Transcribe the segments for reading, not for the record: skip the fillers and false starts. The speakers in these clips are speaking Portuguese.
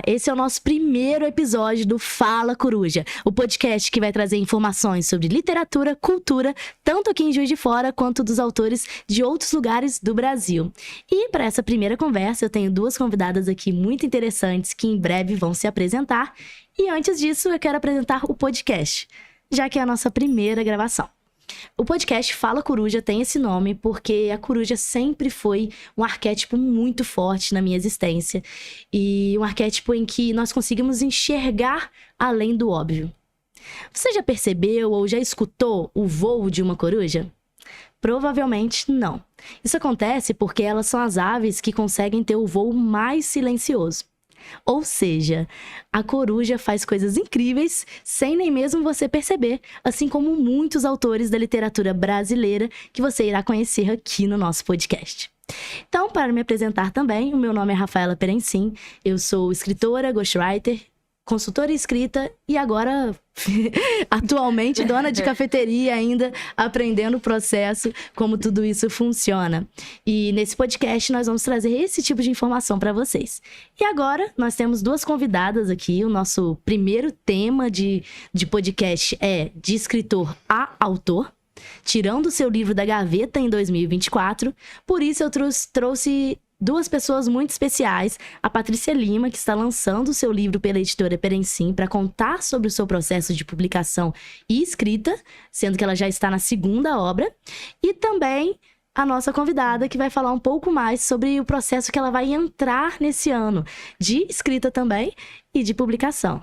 esse é o nosso primeiro episódio do Fala Coruja, o podcast que vai trazer informações sobre literatura, cultura, tanto aqui em Juiz de Fora quanto dos autores de outros lugares do Brasil. E para essa primeira conversa eu tenho duas convidadas aqui muito interessantes que em breve vão se apresentar. E antes disso eu quero apresentar o podcast, já que é a nossa primeira gravação. O podcast Fala Coruja tem esse nome porque a coruja sempre foi um arquétipo muito forte na minha existência e um arquétipo em que nós conseguimos enxergar além do óbvio. Você já percebeu ou já escutou o voo de uma coruja? Provavelmente não. Isso acontece porque elas são as aves que conseguem ter o voo mais silencioso. Ou seja, a coruja faz coisas incríveis sem nem mesmo você perceber, assim como muitos autores da literatura brasileira que você irá conhecer aqui no nosso podcast. Então, para me apresentar também, o meu nome é Rafaela Perencim, eu sou escritora, ghostwriter, consultora em escrita e agora, atualmente, dona de cafeteria ainda, aprendendo o processo, como tudo isso funciona. E nesse podcast nós vamos trazer esse tipo de informação para vocês. E agora nós temos duas convidadas aqui, o nosso primeiro tema de podcast é de escritor a autor, tirando o seu livro da gaveta em 2024, por isso eu trouxe duas pessoas muito especiais, a Patrícia Lima, que está lançando o seu livro pela editora Perencim para contar sobre o seu processo de publicação e escrita, sendo que ela já está na segunda obra, e também a nossa convidada, que vai falar um pouco mais sobre o processo que ela vai entrar nesse ano, de escrita também e de publicação.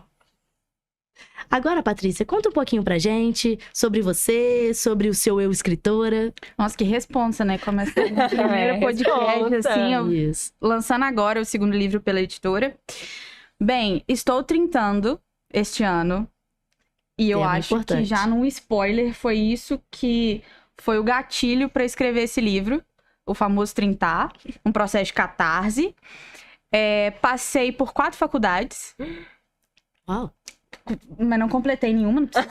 Agora, Patrícia, conta um pouquinho pra gente sobre você, sobre o seu eu escritora. Nossa, que responsa, né? Começando o primeiro podcast, assim, lançando agora o segundo livro pela editora. Bem, estou trintando este ano. E eu acho que já num spoiler foi isso que foi o gatilho pra escrever esse livro. O famoso trintar, um processo de catarse. Passei por 4 faculdades. Uau! Mas não completei nenhuma, não precisa.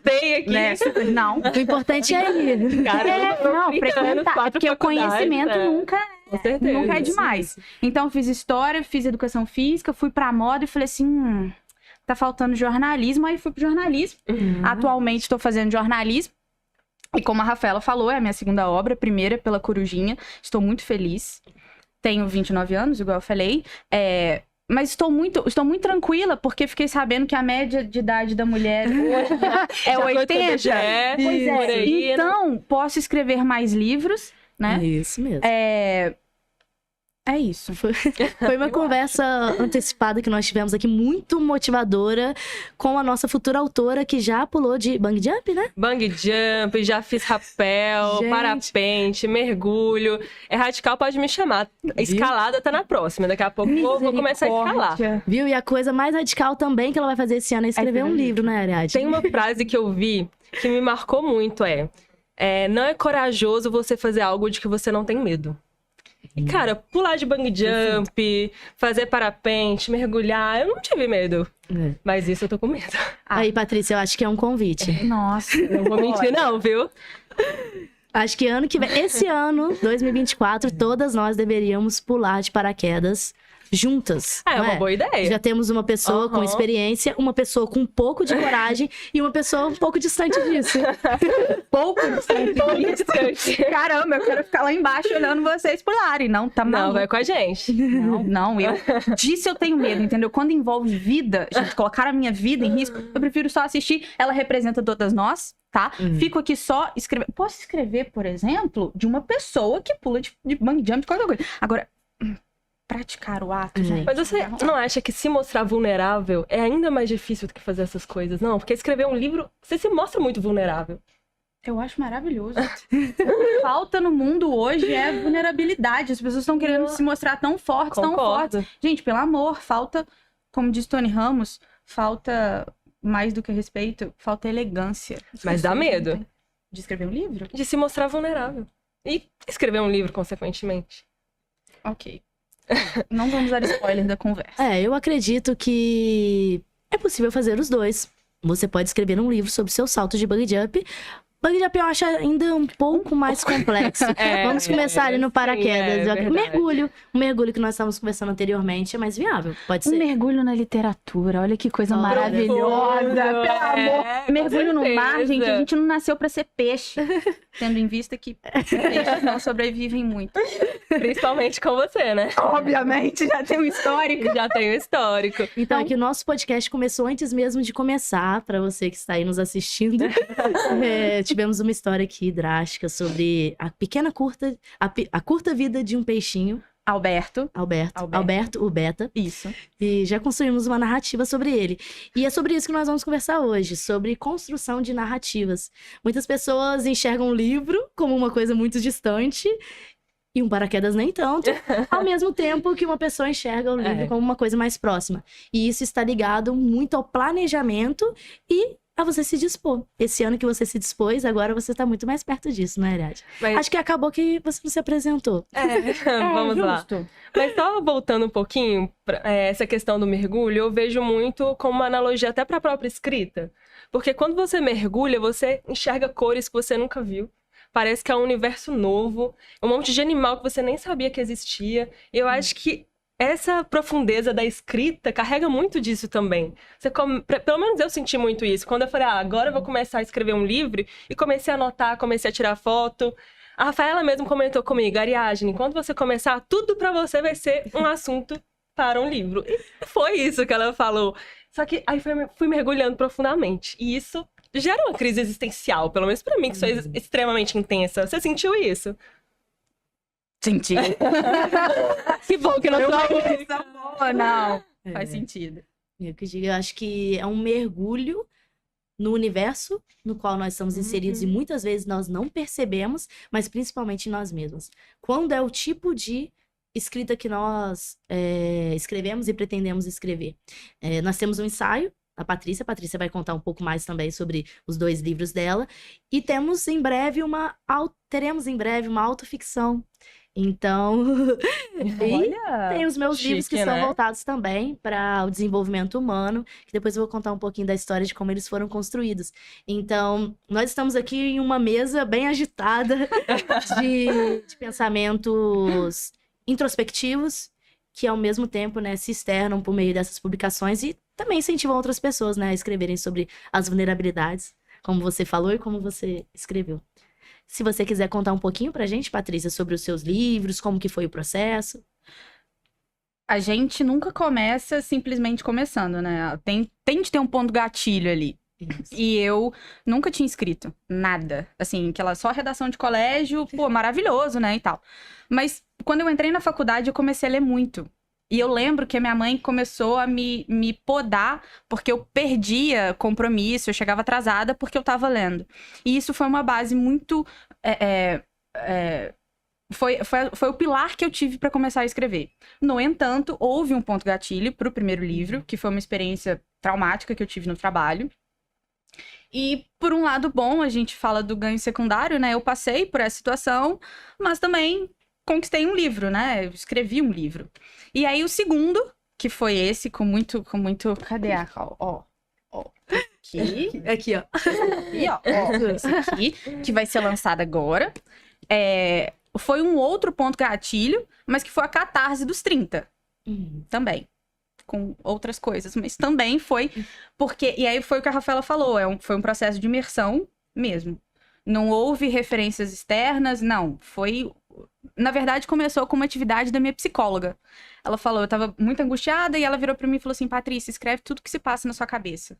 Tem aqui. Né? Não. O importante é ir. Não, frequentar. Porque o conhecimento nunca é demais. Isso. Então, fiz história, fiz educação física, fui pra moda e falei assim, tá faltando jornalismo, aí fui pro jornalismo. Atualmente estou fazendo jornalismo. E como a Rafaela falou, é a minha segunda obra, primeira pela Corujinha. Estou muito feliz. Tenho 29 anos, igual eu falei. Mas estou muito tranquila, porque fiquei sabendo que a média de idade da mulher hoje é 80. Pois é. Então, posso escrever mais livros, né? Isso mesmo. É isso. Foi uma conversa antecipada que nós tivemos aqui, muito motivadora, com a nossa futura autora, que já pulou de bungee jump, né? Bungee jump, já fiz rapel, parapente, mergulho. É radical, pode me chamar. Escalada tá na próxima. Daqui a pouco vou começar a escalar. Viu? E a coisa mais radical também que ela vai fazer esse ano é escrever um livro, né, Ariadne? Tem uma frase que eu vi que me marcou muito, não é corajoso você fazer algo de que você não tem medo. E, cara, pular de bungee jump, fazer parapente, mergulhar, eu não tive medo. Mas isso eu tô com medo. Aí, Patrícia, eu acho que é um convite. Nossa. Não vou mentir não, viu? Acho que ano que vem, esse ano, 2024, todas nós deveríamos pular de paraquedas juntas. É uma boa ideia. Já temos uma pessoa com experiência, uma pessoa com um pouco de coragem e uma pessoa um pouco distante disso. Pouco distante. Caramba, eu quero ficar lá embaixo olhando vocês pularem. Não, tá maluco. Não, vai com a gente. Não, disso eu tenho medo, entendeu? Quando envolve vida, gente, colocar a minha vida em risco, eu prefiro só assistir. Ela representa todas nós, tá? Fico aqui só escrevendo. Posso escrever, por exemplo, de uma pessoa que pula de bungee jump, de qualquer coisa. Agora, praticar o ato, gente. Mas você não acha que se mostrar vulnerável é ainda mais difícil do que fazer essas coisas? Não, porque escrever um livro, você se mostra muito vulnerável. Eu acho maravilhoso. Falta no mundo hoje é vulnerabilidade. As pessoas estão querendo se mostrar tão fortes, tão fortes. Gente, pelo amor, falta, como diz Tony Ramos, falta mais do que respeito, falta elegância. Mas dá medo. De escrever um livro? De se mostrar vulnerável. E escrever um livro, consequentemente. Ok. Não vamos dar spoiler da conversa. Eu acredito que é possível fazer os dois. Você pode escrever um livro sobre seu salto de bungee jump, Bungee jumping eu acho ainda um pouco mais complexo. Vamos começar ali no paraquedas. O mergulho que nós estávamos conversando anteriormente é mais viável, pode ser. Um mergulho na literatura, olha que coisa maravilhosa. Pelo amor. Mergulho no mar, gente, a gente não nasceu pra ser peixe. Tendo em vista que peixes não sobrevivem muito. Principalmente com você, né? Obviamente, já tem um histórico. Já tem um histórico. Então, aqui o nosso podcast começou antes mesmo de começar, para você que está aí nos assistindo. Tivemos uma história aqui drástica sobre a curta vida de um peixinho. Alberto, o Beta. Isso. E já construímos uma narrativa sobre ele. E é sobre isso que nós vamos conversar hoje, sobre construção de narrativas. Muitas pessoas enxergam o livro como uma coisa muito distante, e um paraquedas nem tanto, ao mesmo tempo que uma pessoa enxerga o livro como uma coisa mais próxima. E isso está ligado muito ao planejamento e a você se dispor. Esse ano que você se dispôs, agora você está muito mais perto disso, não é, Ariadne? Acho que acabou que você não se apresentou. Vamos lá. Mas só voltando um pouquinho pra essa questão do mergulho, eu vejo muito como uma analogia até para a própria escrita. Porque quando você mergulha, você enxerga cores que você nunca viu. Parece que é um universo novo, um monte de animal que você nem sabia que existia. Eu acho que essa profundeza da escrita carrega muito disso também. Pelo menos eu senti muito isso. Quando eu falei, agora eu vou começar a escrever um livro, e comecei a anotar, comecei a tirar foto. A Rafaela mesmo comentou comigo, Ariadne, quando você começar, tudo pra você vai ser um assunto para um livro. E foi isso que ela falou. Só que aí fui mergulhando profundamente. E isso gera uma crise existencial, pelo menos pra mim, que sou extremamente intensa. Você sentiu isso? Senti. Que bom que não Não, faz sentido. Eu acho que é um mergulho no universo no qual nós estamos inseridos e muitas vezes nós não percebemos, mas principalmente nós mesmos. Quando é o tipo de escrita que nós escrevemos e pretendemos escrever. Nós temos um ensaio, a Patrícia vai contar um pouco mais também sobre os 2 livros dela, e teremos em breve uma autoficção. Então, tem os meus livros que são voltados também para o desenvolvimento humano, que depois eu vou contar um pouquinho da história de como eles foram construídos. Então, nós estamos aqui em uma mesa bem agitada de pensamentos introspectivos, que ao mesmo tempo, né, se externam por meio dessas publicações e também incentivam outras pessoas, né, a escreverem sobre as vulnerabilidades, como você falou e como você escreveu. Se você quiser contar um pouquinho pra gente, Patrícia, sobre os seus livros, como que foi o processo. A gente nunca começa simplesmente começando, né? Tem de ter um ponto gatilho ali. Isso. E eu nunca tinha escrito nada. Assim, só redação de colégio, maravilhoso, né, e tal. Mas quando eu entrei na faculdade, eu comecei a ler muito. E eu lembro que a minha mãe começou a me podar, porque eu perdia compromisso, eu chegava atrasada porque eu tava lendo. E isso foi uma base muito... Foi o pilar que eu tive para começar a escrever. No entanto, houve um ponto gatilho pro primeiro livro, que foi uma experiência traumática que eu tive no trabalho. E, por um lado bom, a gente fala do ganho secundário, né? Eu passei por essa situação, mas também conquistei um livro, né? Eu escrevi um livro. E aí, o segundo, que foi esse, com muito... Cadê a... Aqui, ó. Esse aqui, que vai ser lançado agora. Foi um outro ponto gatilho, mas que foi a catarse dos 30. Também. Com outras coisas, mas também foi porque... E aí foi o que a Rafaela falou, foi um processo de imersão mesmo. Não houve referências externas, não. Na verdade, começou com uma atividade da minha psicóloga. Ela falou, eu tava muito angustiada, e ela virou pra mim e falou assim, Patrícia, escreve tudo que se passa na sua cabeça.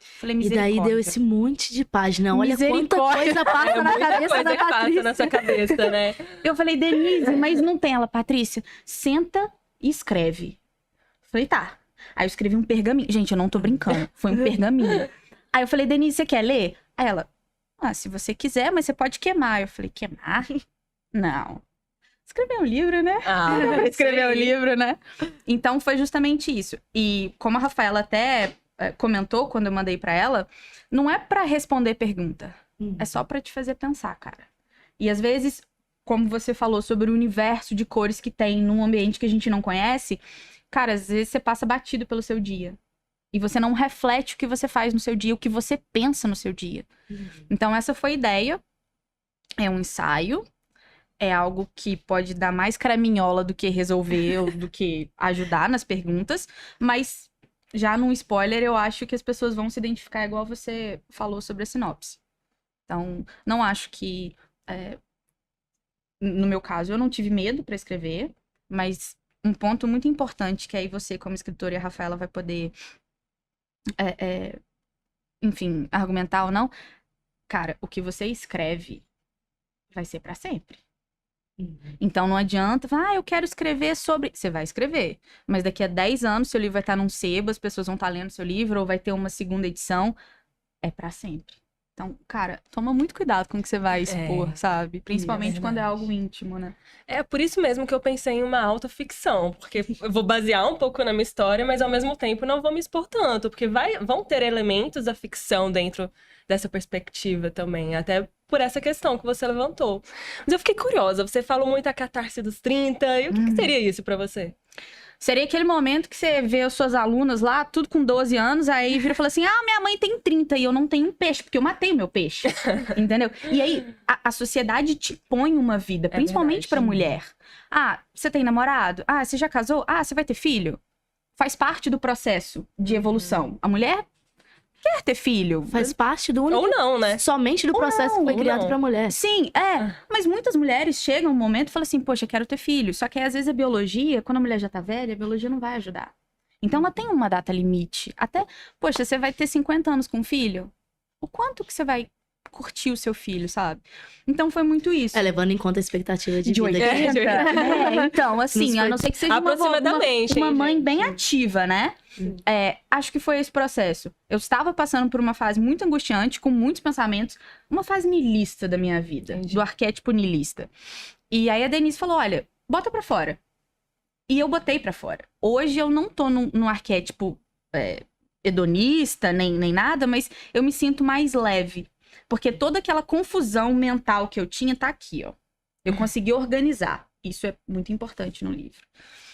Falei, e daí deu esse monte de página. Olha quanta coisa passa na cabeça da Patrícia. Passa na sua cabeça, né? Eu falei, Denise, mas não tem ela, Patrícia. Senta e escreve. Falei, tá. Aí eu escrevi um pergaminho. Gente, eu não tô brincando. Foi um pergaminho. Aí eu falei, Denise, você quer ler? Aí ela, se você quiser, mas você pode queimar. Eu falei, queimar? Não. Escrever um livro, né? Escrever um livro, né? Então foi justamente isso. E como a Rafaela até comentou quando eu mandei pra ela, não é pra responder pergunta. É só pra te fazer pensar, cara. E às vezes, como você falou sobre o universo de cores que tem num ambiente que a gente não conhece, cara, às vezes você passa batido pelo seu dia. E você não reflete o que você faz no seu dia, o que você pensa no seu dia. Então, essa foi a ideia. É um ensaio. É algo que pode dar mais caraminhola do que resolver, ou do que ajudar nas perguntas. Mas, já num spoiler, eu acho que as pessoas vão se identificar igual você falou sobre a sinopse. Então, não acho que... no meu caso, eu não tive medo para escrever. Mas um ponto muito importante, que aí você, como escritora, e a Rafaela vai poder... enfim, argumentar ou não. Cara, o que você escreve vai ser pra sempre. Então não adianta, eu quero escrever sobre... Você vai escrever, mas daqui a 10 anos seu livro vai estar num sebo, as pessoas vão estar lendo seu livro, ou vai ter uma segunda edição. É pra sempre. Então, cara, toma muito cuidado com o que você vai expor, sabe? Principalmente quando é algo íntimo, né? É por isso mesmo que eu pensei em uma autoficção, porque eu vou basear um pouco na minha história, mas ao mesmo tempo não vou me expor tanto, porque vão ter elementos da ficção dentro dessa perspectiva também, até por essa questão que você levantou. Mas eu fiquei curiosa, você falou muito a catarse dos 30, e o que seria isso pra você? Seria aquele momento que você vê as suas alunas lá, tudo com 12 anos, aí vira e fala assim, minha mãe tem 30 e eu não tenho um peixe, porque eu matei o meu peixe. Entendeu? E aí, a sociedade te põe uma vida, principalmente pra mulher. Você tem namorado? Você já casou? Você vai ter filho? Faz parte do processo de evolução. A mulher quer ter filho. Faz parte do único... Ou não, né? Somente do processo que foi criado pra mulher. Sim, mas muitas mulheres chegam um momento e falam assim, poxa, eu quero ter filho. Só que aí, às vezes a biologia, quando a mulher já tá velha, a biologia não vai ajudar. Então ela tem uma data limite. Até, poxa, você vai ter 50 anos com um filho? O quanto que você vai curtir o seu filho, sabe? Então foi muito isso. Levando em conta a expectativa de vida. 80. Então, assim, a não ser que seja uma mãe bem ativa, né? Acho que foi esse processo. Eu estava passando por uma fase muito angustiante, com muitos pensamentos, uma fase niilista da minha vida, do arquétipo niilista. E aí a Denise falou, olha, bota pra fora. E eu botei pra fora. Hoje eu não tô num arquétipo hedonista, nem nada, mas eu me sinto mais leve. Porque toda aquela confusão mental que eu tinha tá aqui, ó. Eu consegui organizar. Isso é muito importante no livro.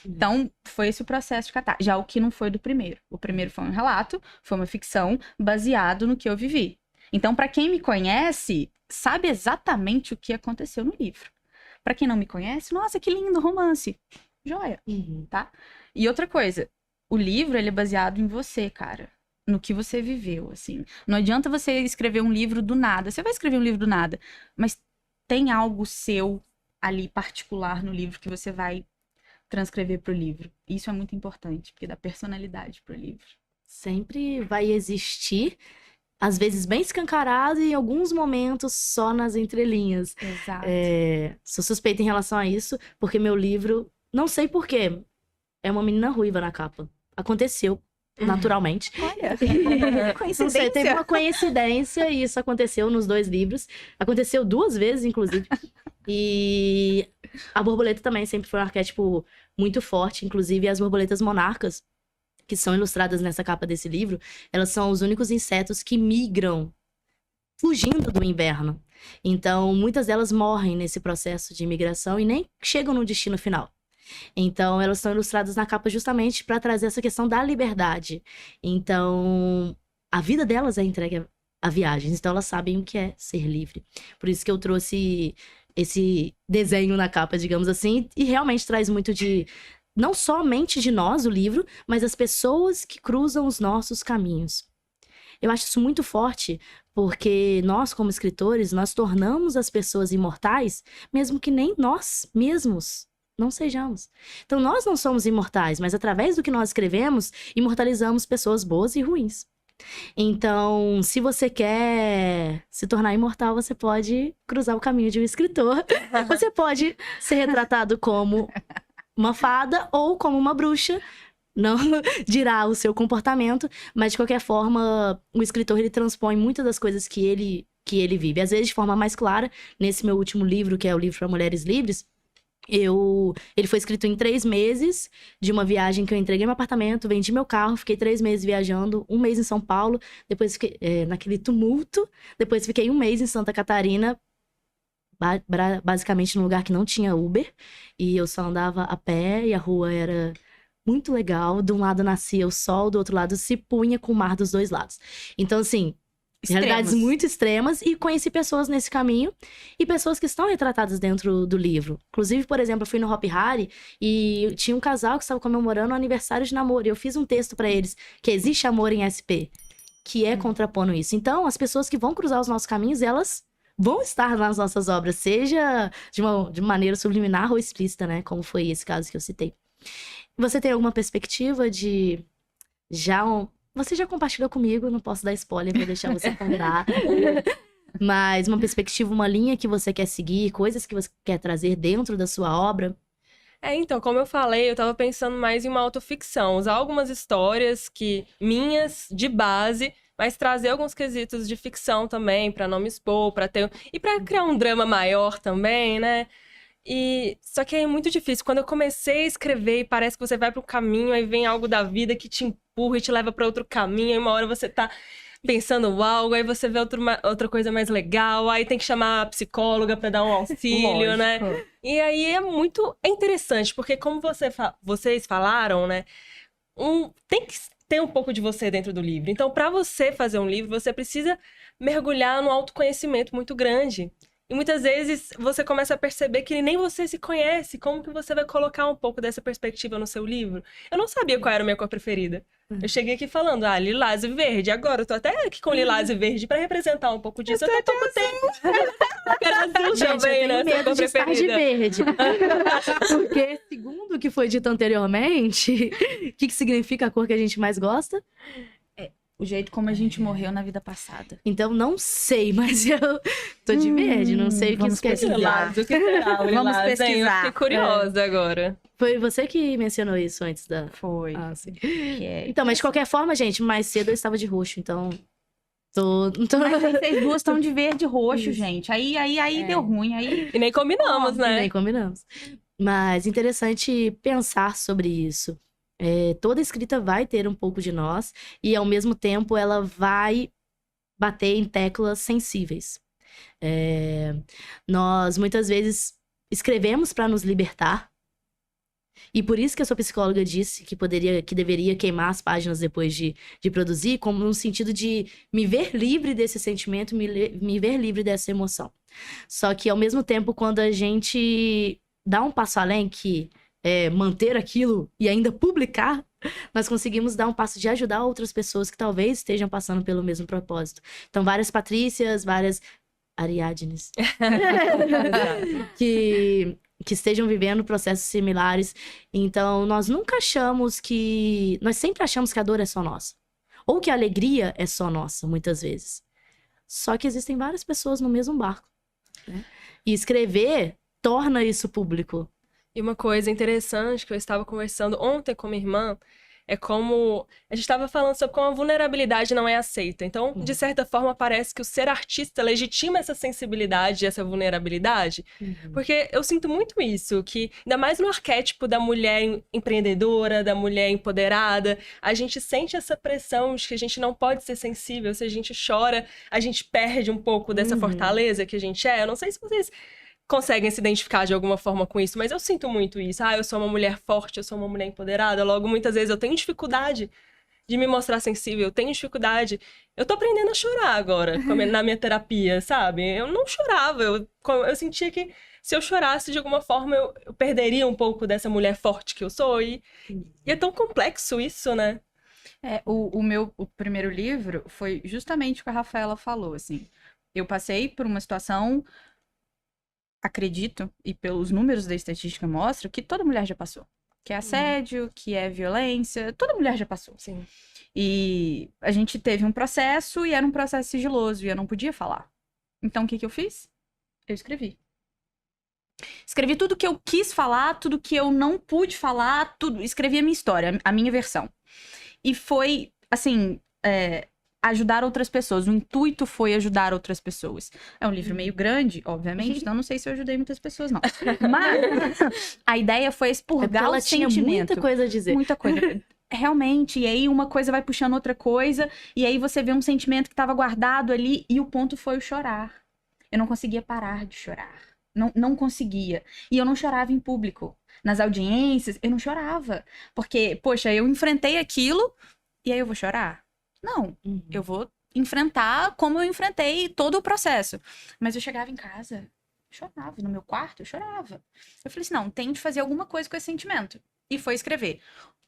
Então, foi esse o processo de catar. Já o que não foi do primeiro. O primeiro foi um relato, foi uma ficção baseado no que eu vivi. Então, pra quem me conhece, sabe exatamente o que aconteceu no livro. Pra quem não me conhece, nossa, que lindo romance. Joia, tá? E outra coisa, o livro, ele é baseado em você, cara. No que você viveu, assim. Não adianta você escrever um livro do nada. Você vai escrever um livro do nada, mas tem algo seu ali particular no livro que você vai transcrever pro livro. Isso é muito importante, porque dá personalidade pro livro. Sempre vai existir, às vezes bem escancarado e em alguns momentos só nas entrelinhas. Exato. Sou suspeita em relação a isso, porque meu livro, não sei porquê, é uma menina ruiva na capa. Aconteceu. Naturalmente. Olha, não sei, teve uma coincidência e isso aconteceu nos 2 livros. Aconteceu 2 vezes, inclusive. E a borboleta também sempre foi um arquétipo muito forte. Inclusive, as borboletas monarcas, que são ilustradas nessa capa desse livro, elas são os únicos insetos que migram fugindo do inverno. Então, muitas delas morrem nesse processo de migração e nem chegam no destino final. Então, elas são ilustradas na capa justamente para trazer essa questão da liberdade. Então, a vida delas é entregue a viagens. Então, elas sabem o que é ser livre. Por isso que eu trouxe esse desenho na capa, digamos assim. E realmente traz muito de... Não somente de nós, o livro, mas as pessoas que cruzam os nossos caminhos. Eu acho isso muito forte, porque nós, como escritores, nós tornamos as pessoas imortais, mesmo que nem nós mesmos não sejamos. Então, nós não somos imortais, mas através do que nós escrevemos, imortalizamos pessoas boas e ruins. Então, se você quer se tornar imortal, você pode cruzar o caminho de um escritor. Você pode ser retratado como uma fada ou como uma bruxa. Não dirá o seu comportamento, mas de qualquer forma, o escritor ele transpõe muitas das coisas que ele vive. Às vezes de forma mais clara, nesse meu último livro, que é o livro para Mulheres Livres, ele foi escrito em 3 meses de uma viagem que eu entreguei meu apartamento, vendi meu carro, fiquei 3 meses viajando, 1 mês em São Paulo, depois fiquei naquele tumulto, depois fiquei 1 mês em Santa Catarina, basicamente num lugar que não tinha Uber, e eu só andava a pé e a rua era muito legal. De um lado nascia o sol, do outro lado se punha com o mar dos dois lados. Então, assim, realidades muito extremas. E conheci pessoas nesse caminho e pessoas que estão retratadas dentro do livro. Inclusive, por exemplo, eu fui no Hopi Hari e tinha um casal que estava comemorando o aniversário de namoro. E eu fiz um texto pra eles, que existe amor em SP, que é contrapondo isso. Então, as pessoas que vão cruzar os nossos caminhos, elas vão estar nas nossas obras, seja de maneira subliminar ou explícita, né? Como foi esse caso que eu citei. Você tem alguma perspectiva de... Você já compartilhou comigo, não posso dar spoiler, vou deixar você contar. Mas uma perspectiva, uma linha que você quer seguir, coisas que você quer trazer dentro da sua obra? Então, como eu falei, eu tava pensando mais em uma autoficção. Usar algumas histórias minhas, de base, mas trazer alguns quesitos de ficção também, pra não me expor, e pra criar um drama maior também, né? Só que é muito difícil. Quando eu comecei a escrever e parece que você vai para um caminho, aí vem algo da vida que te empurra e te leva para outro caminho, aí uma hora você tá pensando algo, aí você vê outra coisa mais legal, aí tem que chamar a psicóloga para dar um auxílio, né? E aí é interessante, porque como vocês falaram, né? Tem que ter um pouco de você dentro do livro. Então, para você fazer um livro, você precisa mergulhar num autoconhecimento muito grande. E muitas vezes você começa a perceber que nem você se conhece. Como que você vai colocar um pouco dessa perspectiva no seu livro? Eu não sabia qual era a minha cor preferida. Eu cheguei aqui falando, lilás e verde. Agora eu tô até aqui com lilás e verde pra representar um pouco disso. Eu até tô com tempo. Era azul Gente, também, eu né? tenho medo de estar de verde. Porque, segundo o que foi dito anteriormente, o que significa a cor que a gente mais gosta? O jeito como a gente morreu na vida passada. Então, não sei, mas eu tô de verde, não sei o que isso quer dizer. Vamos pesquisar. Eu fiquei curiosa agora. Foi você que mencionou isso antes da... Foi. Sim. Então, mas de qualquer forma, gente, mais cedo eu estava de roxo, então... Mas vocês duas estão de verde e roxo, gente. Aí deu ruim, aí... E nem combinamos, né? E nem combinamos. Mas interessante pensar sobre isso. Toda escrita vai ter um pouco de nós e, ao mesmo tempo, ela vai bater em teclas sensíveis. Nós, muitas vezes, escrevemos para nos libertar. E por isso que a sua psicóloga disse que deveria queimar as páginas depois de produzir, como no sentido de me ver livre desse sentimento, me ver livre dessa emoção. Só que, ao mesmo tempo, quando a gente dá um passo além, que manter aquilo e ainda publicar, nós conseguimos dar um passo de ajudar outras pessoas que talvez estejam passando pelo mesmo propósito. Então, várias Patrícias, várias Ariadnes que estejam vivendo processos similares. Então, nós sempre achamos que a dor é só nossa. Ou que a alegria é só nossa, muitas vezes. Só que existem várias pessoas no mesmo barco, né? E escrever torna isso público. E uma coisa interessante que eu estava conversando ontem com minha irmã é como a gente estava falando sobre como a vulnerabilidade não é aceita. Então, de certa forma, parece que o ser artista legitima essa sensibilidade, essa vulnerabilidade. Porque eu sinto muito isso, que ainda mais no arquétipo da mulher empreendedora, da mulher empoderada, a gente sente essa pressão de que a gente não pode ser sensível. Se a gente chora, a gente perde um pouco dessa fortaleza que a gente é. Eu não sei se vocês conseguem se identificar de alguma forma com isso, mas eu sinto muito isso. Eu sou uma mulher forte, eu sou uma mulher empoderada, logo muitas vezes eu tenho dificuldade de me mostrar sensível, eu tenho dificuldade. Eu tô aprendendo a chorar agora, na minha terapia, sabe? Eu não chorava, eu sentia que se eu chorasse de alguma forma eu perderia um pouco dessa mulher forte que eu sou, e é tão complexo isso, né? O primeiro livro foi justamente o que a Rafaela falou, assim. Eu passei por uma situação... Acredito, e pelos números da estatística mostram, que toda mulher já passou. Que é assédio, que é violência, toda mulher já passou. Sim. E a gente teve um processo, e era um processo sigiloso, e eu não podia falar. Então, o que eu fiz? Eu escrevi. Escrevi tudo que eu quis falar, tudo que eu não pude falar, tudo. Escrevi a minha história, a minha versão. E foi, assim... ajudar outras pessoas. O intuito foi ajudar outras pessoas. É um livro meio grande, obviamente, então não sei se eu ajudei muitas pessoas, não. Mas a ideia foi expurgar o sentimento. Tinha muita coisa a dizer. Muita coisa. Realmente, e aí uma coisa vai puxando outra coisa, e aí você vê um sentimento que estava guardado ali, e o ponto foi o chorar. Eu não conseguia parar de chorar. Não conseguia. E eu não chorava em público. Nas audiências, eu não chorava. Porque, poxa, eu enfrentei aquilo e aí eu vou chorar? Não. Eu vou enfrentar como eu enfrentei todo o processo. Mas eu chegava em casa, chorava. No meu quarto, eu chorava. Eu falei assim, não, tem de fazer alguma coisa com esse sentimento. E foi escrever.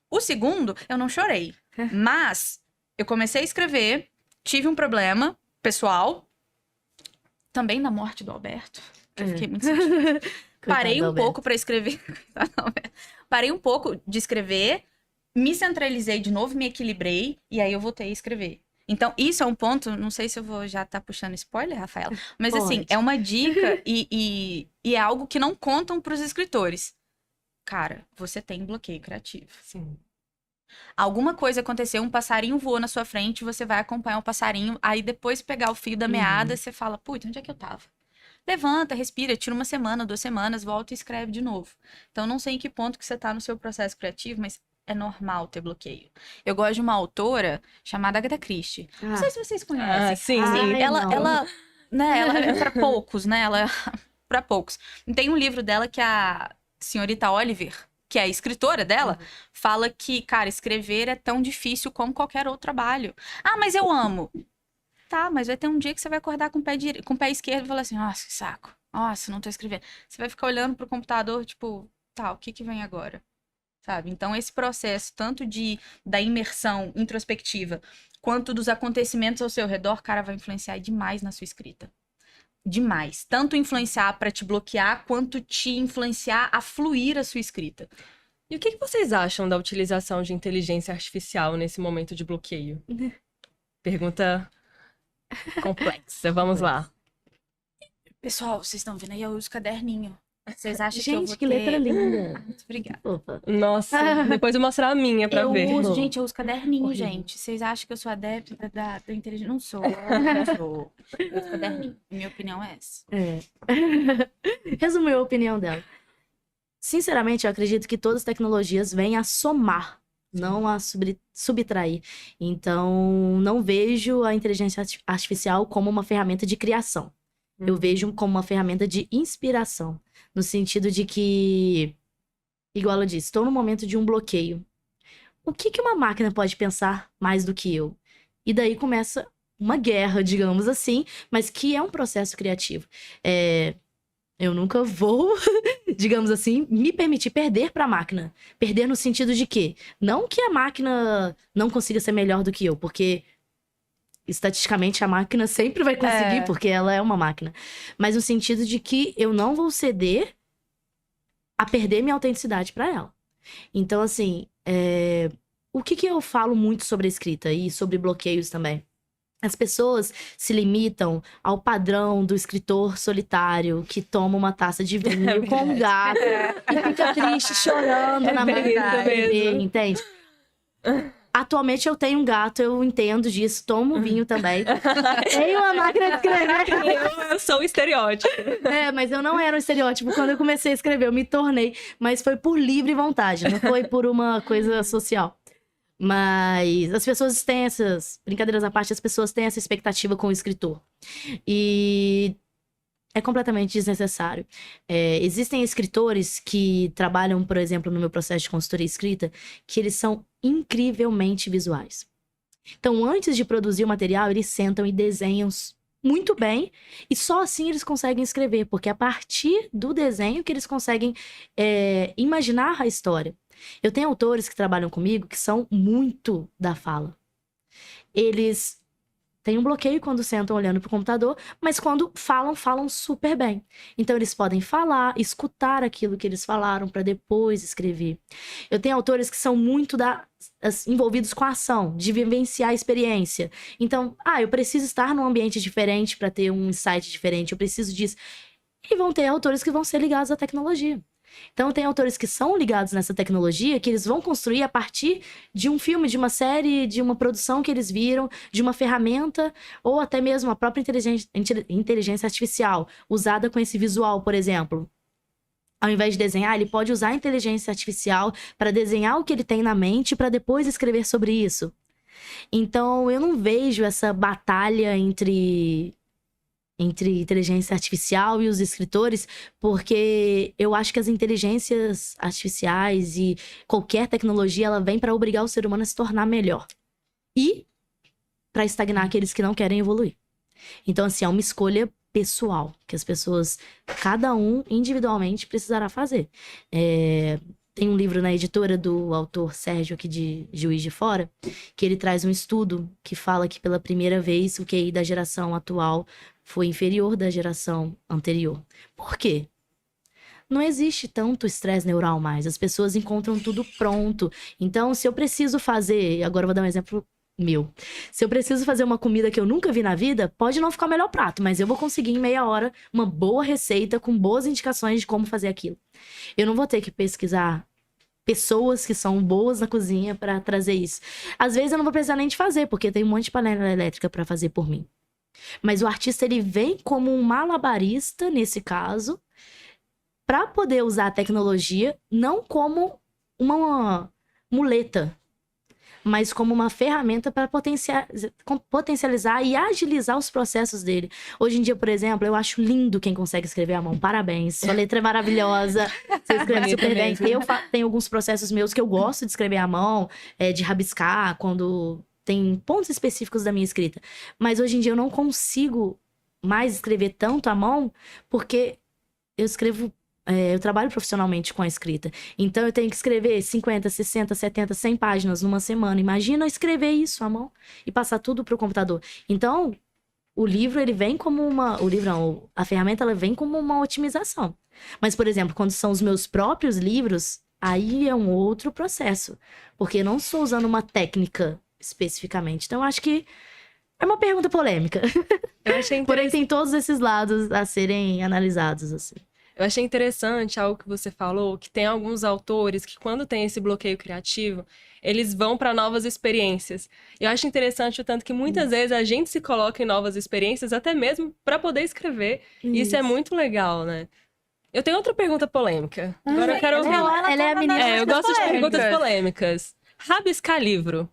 O segundo, eu não chorei. Mas eu comecei a escrever, tive um problema pessoal, também na morte do Alberto, que eu fiquei muito sentida. Parei um pouco pra escrever. Parei um pouco de escrever, me centralizei de novo, me equilibrei, e aí eu voltei a escrever. Então, isso é um ponto, não sei se eu vou já estar puxando spoiler, Rafaela, mas assim, é uma dica e é algo que não contam pros escritores. Cara, você tem bloqueio criativo. Sim. Alguma coisa aconteceu, um passarinho voou na sua frente, você vai acompanhar o passarinho, aí depois pegar o fio da meada, você fala, putz, onde é que eu tava? Levanta, respira, tira uma semana, 2 semanas, volta e escreve de novo. Então, não sei em que ponto que você tá no seu processo criativo, mas é normal ter bloqueio. Eu gosto de uma autora chamada Agatha Christie. Não sei se vocês conhecem. Sim. Ela é pra poucos, né? Ela é pra poucos. Tem um livro dela que a senhorita Oliver, que é a escritora dela, fala que, cara, escrever é tão difícil como qualquer outro trabalho. Ah, mas eu amo. Tá, mas vai ter um dia que você vai acordar com o pé esquerdo e falar assim, nossa, que saco. Nossa, não tô escrevendo. Você vai ficar olhando pro computador, tipo, tá, o que vem agora? Sabe? Então, esse processo, tanto da imersão introspectiva, quanto dos acontecimentos ao seu redor, cara, vai influenciar demais na sua escrita. Demais. Tanto influenciar pra te bloquear, quanto te influenciar a fluir a sua escrita. E o que vocês acham da utilização de inteligência artificial nesse momento de bloqueio? Pergunta complexa, vamos lá. Pessoal, vocês estão vendo aí, eu uso caderninho. Vocês acham que eu Gente, vou que letra linda. Muito obrigada. Opa. Nossa, depois eu vou mostrar a minha pra ver. Eu uso caderninho, Horrível. gente. Vocês acham que eu sou adepta da inteligência? Não sou. Não sou. Eu uso caderninho. Minha opinião é essa. Resumiu a opinião dela. Sinceramente, eu acredito que todas as tecnologias vêm a somar, não a subtrair. Então, não vejo a inteligência artificial como uma ferramenta de criação. Eu vejo como uma ferramenta de inspiração. No sentido de que, igual eu disse, estou no momento de um bloqueio. O que uma máquina pode pensar mais do que eu? E daí começa uma guerra, digamos assim, mas que é um processo criativo. Eu nunca vou, digamos assim, me permitir perder para a máquina. Perder no sentido de que, não que a máquina não consiga ser melhor do que eu, porque estatisticamente a máquina sempre vai conseguir, porque ela é uma máquina. Mas no sentido de que eu não vou ceder a perder minha autenticidade para ela. Então, assim, o que eu falo muito sobre a escrita e sobre bloqueios também? As pessoas se limitam ao padrão do escritor solitário que toma uma taça de vinho com um gato e fica triste, chorando na bebê, entende? Atualmente eu tenho um gato, eu entendo disso, tomo vinho também. Tenho uma máquina de escrever. Eu sou o estereótipo. Mas eu não era um estereótipo quando eu comecei a escrever, eu me tornei. Mas foi por livre vontade, não foi por uma coisa social. Mas as pessoas têm essas... Brincadeiras à parte, as pessoas têm essa expectativa com o escritor. E é completamente desnecessário. Existem escritores que trabalham, por exemplo, no meu processo de consultoria escrita, que eles são incrivelmente visuais. Então, antes de produzir o material, eles sentam e desenham muito bem, e só assim eles conseguem escrever, porque é a partir do desenho que eles conseguem imaginar a história. Eu tenho autores que trabalham comigo que são muito da fala. Eles têm um bloqueio quando sentam olhando pro computador, mas quando falam super bem. Então eles podem falar, escutar aquilo que eles falaram para depois escrever. Eu tenho autores que são muito envolvidos com a ação, de vivenciar a experiência. Então, eu preciso estar num ambiente diferente para ter um insight diferente, eu preciso disso. E vão ter autores que vão ser ligados à tecnologia. Então, tem autores que são ligados nessa tecnologia, que eles vão construir a partir de um filme, de uma série, de uma produção que eles viram, de uma ferramenta, ou até mesmo a própria inteligência artificial, usada com esse visual, por exemplo. Ao invés de desenhar, ele pode usar a inteligência artificial para desenhar o que ele tem na mente para depois escrever sobre isso. Então, eu não vejo essa batalha entre entre inteligência artificial e os escritores, porque eu acho que as inteligências artificiais e qualquer tecnologia, ela vem para obrigar o ser humano a se tornar melhor. E para estagnar aqueles que não querem evoluir. Então, assim, é uma escolha pessoal, que as pessoas, cada um individualmente, precisará fazer. Tem um livro na editora do autor Sérgio, aqui de Juiz de Fora, que ele traz um estudo que fala que pela primeira vez o QI da geração atual foi inferior da geração anterior. Por quê? Não existe tanto estresse neural mais, as pessoas encontram tudo pronto. Então, se eu preciso fazer, agora eu vou dar um exemplo meu. Se eu preciso fazer uma comida que eu nunca vi na vida, pode não ficar o melhor prato, mas eu vou conseguir em meia hora uma boa receita com boas indicações de como fazer aquilo. Eu não vou ter que pesquisar pessoas que são boas na cozinha para trazer isso. Às vezes eu não vou precisar nem de fazer, porque tem um monte de panela elétrica para fazer por mim. Mas o artista, ele vem como um malabarista, nesse caso, para poder usar a tecnologia, não como uma muleta, mas como uma ferramenta para potencializar e agilizar os processos dele. Hoje em dia, por exemplo, eu acho lindo quem consegue escrever à mão. Parabéns, sua letra é maravilhosa, você escreve super bem. Eu tenho alguns processos meus que eu gosto de escrever à mão, de rabiscar, quando tem pontos específicos da minha escrita. Mas hoje em dia eu não consigo mais escrever tanto à mão, porque eu trabalho profissionalmente com a escrita. Então, eu tenho que escrever 50, 60, 70, 100 páginas numa semana. Imagina escrever isso à mão e passar tudo para o computador. Então, o livro, ele vem como uma... O livro não, a ferramenta, ela vem como uma otimização. Mas, por exemplo, quando são os meus próprios livros, aí é um outro processo. Porque eu não estou usando uma técnica especificamente. Então, eu acho que é uma pergunta polêmica. Eu achei Porém, tem todos esses lados a serem analisados, assim. Eu achei interessante algo que você falou, que tem alguns autores que, quando tem esse bloqueio criativo, eles vão para novas experiências. Eu acho interessante o tanto que muitas vezes a gente se coloca em novas experiências, até mesmo para poder escrever. Isso é muito legal, né? Eu tenho outra pergunta polêmica. Agora eu quero ouvir. Ela é a menina eu gosto de perguntas polêmicas. Rabiscar livro.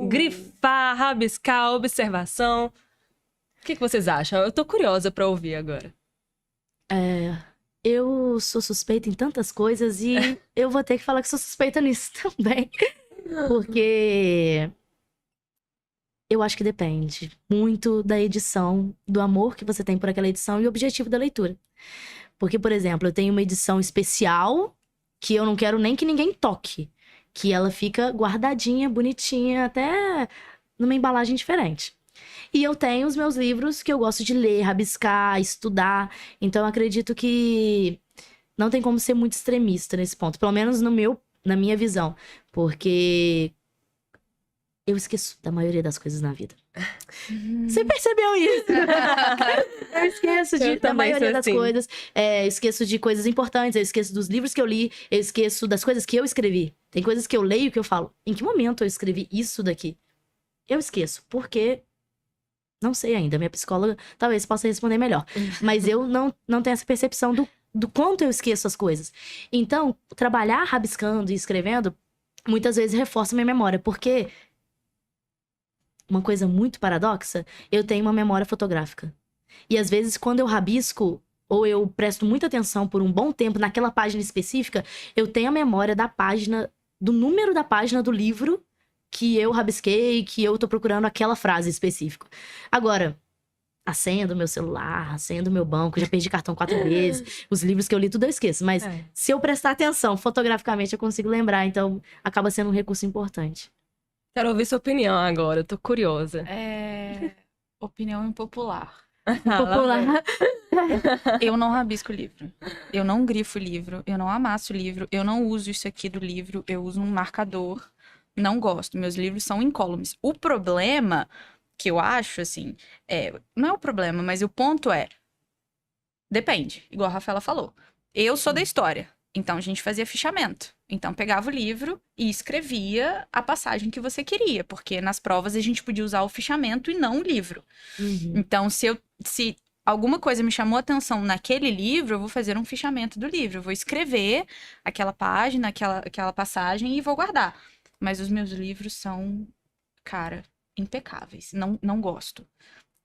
Grifar, rabiscar, observação. O que vocês acham? Eu tô curiosa para ouvir agora. Eu sou suspeita em tantas coisas e eu vou ter que falar que sou suspeita nisso também. Porque eu acho que depende muito da edição, do amor que você tem por aquela edição e o objetivo da leitura. Porque, por exemplo, eu tenho uma edição especial que eu não quero nem que ninguém toque. Que ela fica guardadinha, bonitinha, até numa embalagem diferente. E eu tenho os meus livros que eu gosto de ler, rabiscar, estudar. Então, eu acredito que não tem como ser muito extremista nesse ponto. Pelo menos na minha visão. Porque eu esqueço da maioria das coisas na vida. Você percebeu isso? Eu esqueço da maioria das coisas. Eu esqueço de coisas importantes. Eu esqueço dos livros que eu li. Eu esqueço das coisas que eu escrevi. Tem coisas que eu leio que eu falo, em que momento eu escrevi isso daqui? Eu esqueço, porque... Não sei ainda, minha psicóloga talvez possa responder melhor. Mas eu não tenho essa percepção do quanto eu esqueço as coisas. Então, trabalhar rabiscando e escrevendo, muitas vezes reforça minha memória. Porque, uma coisa muito paradoxa, eu tenho uma memória fotográfica. E às vezes, quando eu rabisco, ou eu presto muita atenção por um bom tempo naquela página específica, eu tenho a memória da página, do número da página do livro que eu rabisquei, que eu tô procurando aquela frase específica. Agora, a senha do meu celular, a senha do meu banco, já perdi cartão 4 vezes, os livros que eu li, tudo eu esqueço. Mas se eu prestar atenção fotograficamente, eu consigo lembrar. Então, acaba sendo um recurso importante. Quero ouvir sua opinião agora, eu tô curiosa. Opinião impopular. Popular. Eu não rabisco livro. Eu não grifo livro. Eu não amasso livro. Eu não uso isso aqui do livro. Eu uso um marcador. Não gosto. Meus livros são incólumes. O problema que eu acho, assim, não é o problema, mas o ponto é, depende, igual a Rafaela falou. Eu sou da história, então a gente fazia fichamento. Então pegava o livro e escrevia a passagem que você queria, porque nas provas a gente podia usar o fichamento e não o livro. Então, se alguma coisa me chamou a atenção naquele livro, eu vou fazer um fichamento do livro. Eu vou escrever aquela página, aquela passagem e vou guardar. Mas os meus livros são, cara, impecáveis. Não gosto.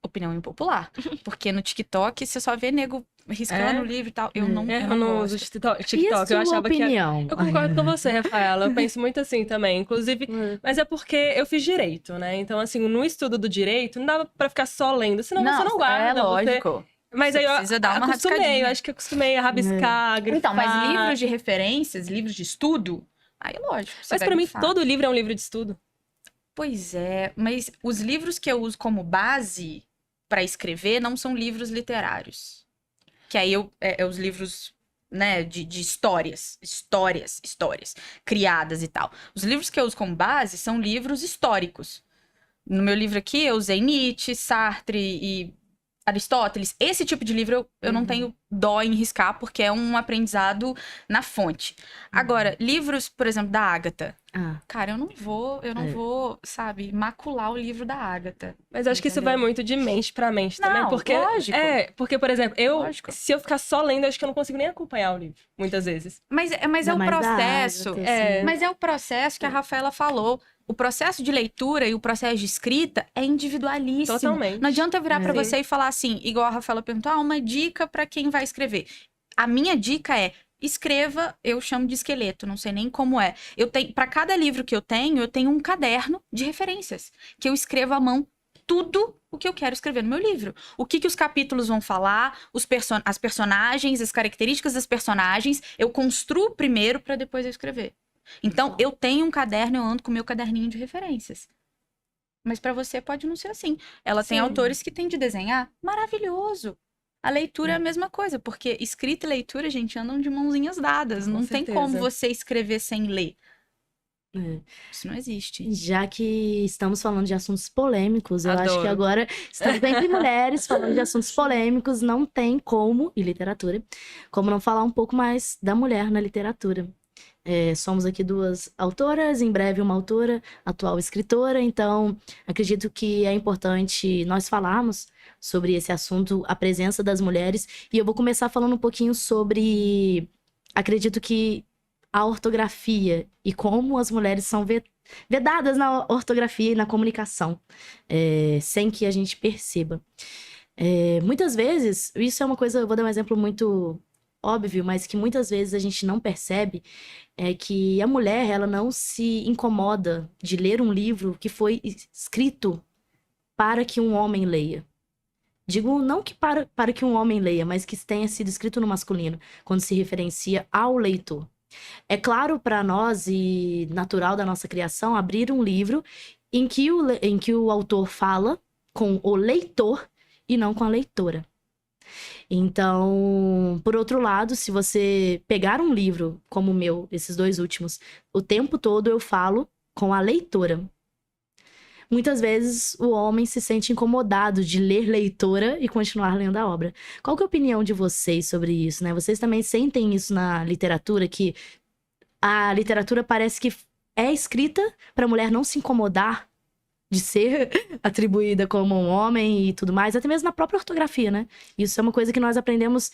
opinião impopular. Porque no TikTok você só vê nego riscando o livro e tal. Eu não uso gosto. TikTok. E a Eu sua achava opinião? Eu concordo com você, Rafaela. Eu penso muito assim também. Inclusive, mas é porque eu fiz direito, né? Então, assim, no estudo do direito, não dava pra ficar só lendo, senão você não guarda. É lógico. Mas Você aí precisa dar uma acostumei, rabiscadinha. eu acho que acostumei a rabiscar, grifar. Então, mas livros de referências, livros de estudo, aí lógico. Você Mas vai pra mim, grifar. todo livro é um livro de estudo. Pois é, mas os livros que eu uso como base para escrever não são livros literários. Que aí os livros, né, de histórias criadas e tal. Os livros que eu uso como base são livros históricos. No meu livro aqui eu usei Nietzsche, Sartre e Aristóteles. Esse tipo de livro eu não tenho dó em riscar, porque é um aprendizado na fonte. Agora, livros, por exemplo, da Agatha. Cara, eu não vou, sabe, macular o livro da Agatha. Mas acho que isso vai muito de mente pra mente também. Não, Porque, lógico. Porque, por exemplo, Lógico. se eu ficar só lendo, acho que eu não consigo nem acompanhar o livro, muitas vezes. Mas é Ainda o mais da processo. Agatha, assim. Mas é o processo que a Rafaela falou. O processo de leitura e o processo de escrita é individualíssimo. Totalmente. Não adianta eu virar pra Sim. você e falar assim, igual a Rafaela perguntou, uma dica pra quem vai escrever. A minha dica é: escreva, eu chamo de esqueleto, não sei nem como é. Para cada livro que eu tenho um caderno de referências, que eu escrevo à mão tudo o que eu quero escrever no meu livro. O que os capítulos vão falar, as personagens, as características das personagens, eu construo primeiro para depois eu escrever. Então, eu tenho um caderno, eu ando com o meu caderninho de referências. Mas para você pode não ser assim. Ela tem Sim. autores que tem de desenhar. Maravilhoso. A leitura é a mesma coisa, porque escrita e leitura, gente, andam de mãozinhas dadas. Com Não tem certeza. como você escrever sem ler. É. Isso não existe. Já que estamos falando de assuntos polêmicos, eu acho que Adoro. agora estamos entre mulheres falando de assuntos polêmicos, não tem como, e literatura, como não falar um pouco mais da mulher na literatura. Somos aqui duas autoras, em breve uma autora, atual escritora, então acredito que é importante nós falarmos sobre esse assunto, a presença das mulheres, e eu vou começar falando um pouquinho sobre, acredito que a ortografia e como as mulheres são vedadas na ortografia e na comunicação, sem que a gente perceba. Muitas vezes, isso é uma coisa, eu vou dar um exemplo muito óbvio, mas que muitas vezes a gente não percebe, é que a mulher, ela não se incomoda de ler um livro que foi escrito para que um homem leia. Digo, não que para que um homem leia, mas que tenha sido escrito no masculino, quando se referencia ao leitor. É claro para nós e natural da nossa criação abrir um livro em que o autor fala com o leitor e não com a leitora. Então, por outro lado, se você pegar um livro como o meu, esses dois últimos, o tempo todo eu falo com a leitora. Muitas vezes o homem se sente incomodado de ler leitora e continuar lendo a obra. Qual que é a opinião de vocês sobre isso, né? Vocês também sentem isso na literatura, que a literatura parece que é escrita para a mulher não se incomodar de ser atribuída como um homem e tudo mais, até mesmo na própria ortografia, né? Isso é uma coisa que nós aprendemos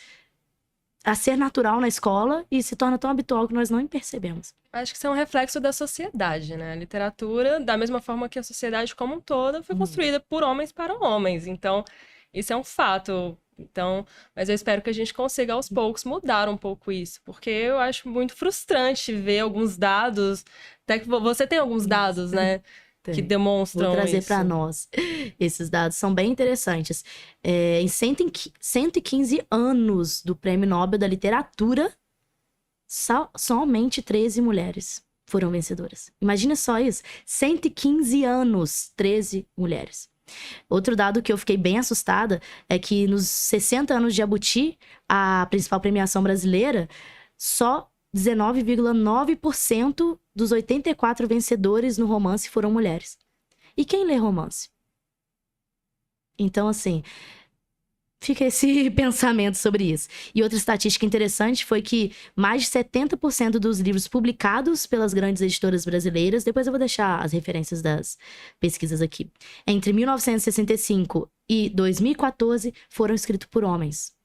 a ser natural na escola e se torna tão habitual que nós não percebemos. Acho que isso é um reflexo da sociedade, né? A literatura, da mesma forma que a sociedade como um todo, foi construída por homens para homens. Então, isso é um fato. Então, mas eu espero que a gente consiga aos poucos mudar um pouco isso, porque eu acho muito frustrante ver alguns dados, até que você tem alguns dados, né? Que demonstram Vou trazer isso. para nós. Esses dados são bem interessantes. Em 115 anos do Prêmio Nobel da Literatura, somente 13 mulheres foram vencedoras. Imagina só isso. 115 anos, 13 mulheres. Outro dado que eu fiquei bem assustada é que nos 60 anos de Jabuti, a principal premiação brasileira, só 19,9% dos 84 vencedores no romance foram mulheres. E quem lê romance? Então, assim, fica esse pensamento sobre isso. E outra estatística interessante foi que mais de 70% dos livros publicados pelas grandes editoras brasileiras, depois eu vou deixar as referências das pesquisas aqui, entre 1965 e 2014 foram escritos por homens.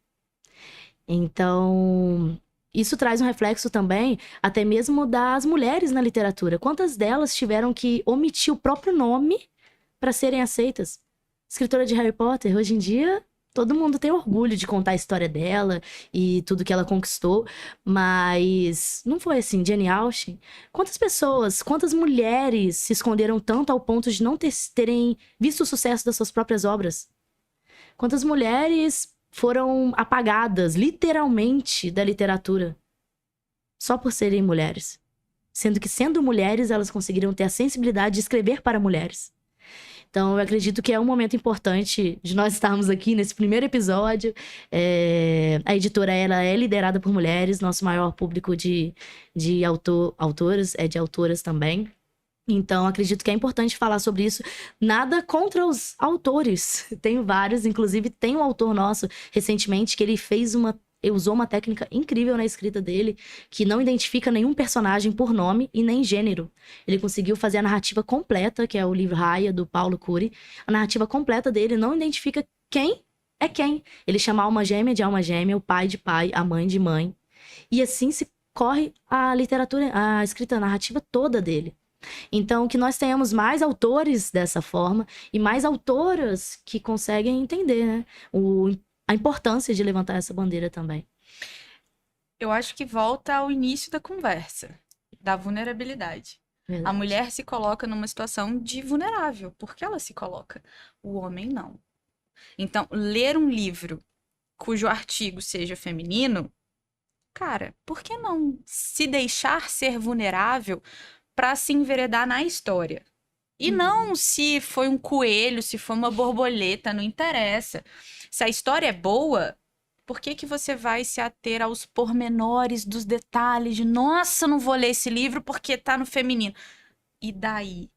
Então, isso traz um reflexo também, até mesmo das mulheres na literatura. Quantas delas tiveram que omitir o próprio nome para serem aceitas? escritora de Harry Potter, hoje em dia, todo mundo tem orgulho de contar a história dela e tudo que ela conquistou, mas não foi assim. Jane Austen, quantas pessoas, quantas mulheres se esconderam tanto ao ponto de não terem visto o sucesso das suas próprias obras? Quantas mulheres foram apagadas, literalmente, da literatura, só por serem mulheres? Sendo que, sendo mulheres, elas conseguiram ter a sensibilidade de escrever para mulheres. Então, eu acredito que é um momento importante de nós estarmos aqui nesse primeiro episódio. A editora, ela é liderada por mulheres. Nosso maior público de autoras é de autoras também. Então, acredito que é importante falar sobre isso. Nada contra os autores. Tenho vários, inclusive tem um autor nosso, recentemente, que ele usou uma técnica incrível na escrita dele, que não identifica nenhum personagem por nome e nem gênero. Ele conseguiu fazer a narrativa completa, que é o livro Raya, do Paulo Cury. A narrativa completa dele não identifica quem é quem. Ele chama a alma gêmea de alma gêmea, o pai de pai, a mãe de mãe. E assim se corre a literatura, a escrita a narrativa toda dele. Então, que nós tenhamos mais autores dessa forma e mais autoras que conseguem entender, né, a importância de levantar essa bandeira também. Eu acho que volta ao início da conversa, da vulnerabilidade. Verdade. A mulher se coloca numa situação de vulnerável, porque ela se coloca. O homem não. Então, ler um livro cujo artigo seja feminino, cara, por que não se deixar ser vulnerável para se enveredar na história? E não se foi um coelho, se foi uma borboleta, não interessa. Se a história é boa, por que você vai se ater aos pormenores dos detalhes de nossa, não vou ler esse livro porque tá no feminino? E daí?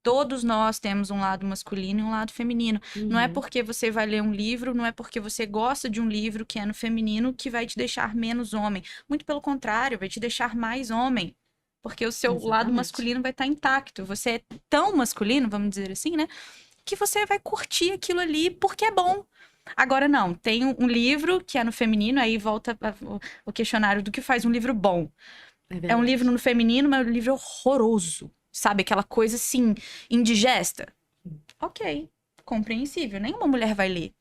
Todos nós temos um lado masculino e um lado feminino. Não é porque você vai ler um livro, não é porque você gosta de um livro que é no feminino que vai te deixar menos homem. Muito pelo contrário, vai te deixar mais homem. Porque o seu lado masculino vai estar intacto. Você é tão masculino, vamos dizer assim, né? Que você vai curtir aquilo ali porque é bom. Agora não, tem um livro que é no feminino, aí volta o questionário do que faz um livro bom. É um livro no feminino, mas é um livro horroroso. Sabe, aquela coisa assim, indigesta. Ok, compreensível, nenhuma mulher vai ler.